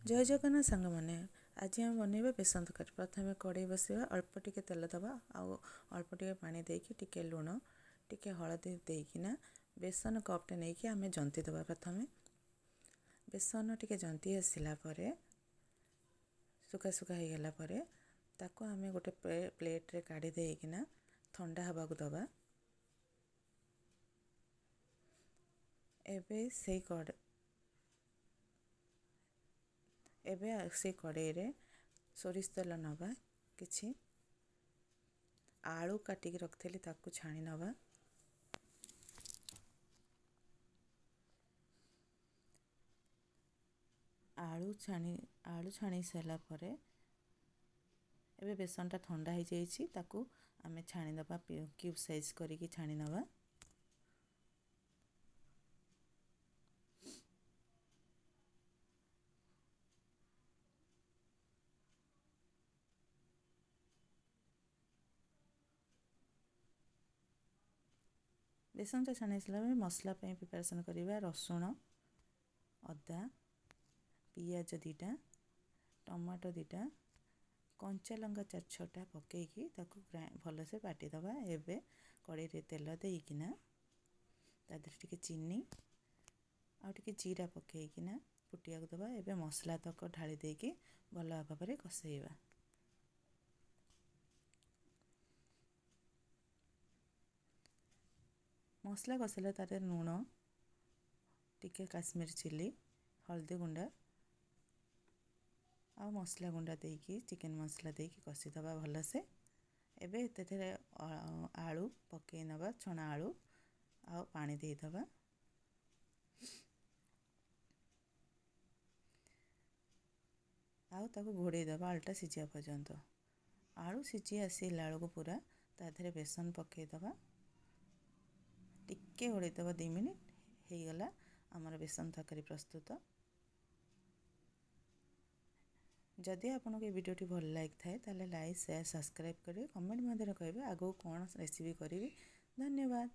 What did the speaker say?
जय जगन्नाथ सांग मैंने आज आम बनइबा बेसन तरकारी। प्रथम कड़े बसवा, अल्प टिके तेल दबा, अल्प टिके पानी देकी टिके लुण टिके हलदी देकिना बेसन कपटे नहीं कि आम जंती दबा। प्रथम बेसन टिके जंती आसला सुखा सुखा हो गला ताको आम गोटे प्लेट रे काढ़ी देकिना ठंडा हवा को दबा। एबे से कड़े रे सोरिष तेल नवा, किछि आलू काटिकी रखिली ताकू छाणी नवा। आलू छाणी सारा परे एबे बेसनटा ठंडा हो जाइए ताकू आमे छाणी नवा, क्यूब साइज करिकी छाणी नवा। बेसनटा छाणी सारा मसला प्रिपरेसन करिबा। रसुण, अदा, पियाज दीटा, टमाटो दीटा, कंचा लंका 4-6टा पकेकी ताकू भलसे बाटी दबा। एबे कड़े रे तेल देकिना तादर टिके चीनी आ टिके जीरा पकेकिना फुटिया दबा। एबे मसला तक ढाली देकी भल भाव कसेइबा। मसला कसेला तारे लुण टिके काश्मीर चिली, हल्दी गुंडा आ मसला गुंडा देकी चिकन मसला देकी कसी दबा भलसे। एबे तेरे आलू पकई नबा, छणा आलू आ पानी दे दबा। ताको घोड़े दबा आलूटा सिझा पर्यंत। आलू सिझी आसला को पूरा ताधरे बेसन पकई दबा, टिके घोड़े दबा। 2 मिनिट हो गला आमर बेसन तरकारी प्रस्तुत। जदि आपको ये वीडियोटी भल लाइक थाए ताले लाइक शेयर सब्सक्राइब करें, कमेंट मध्य कहे आगो कौन रेसिपी करी। धन्यवाद।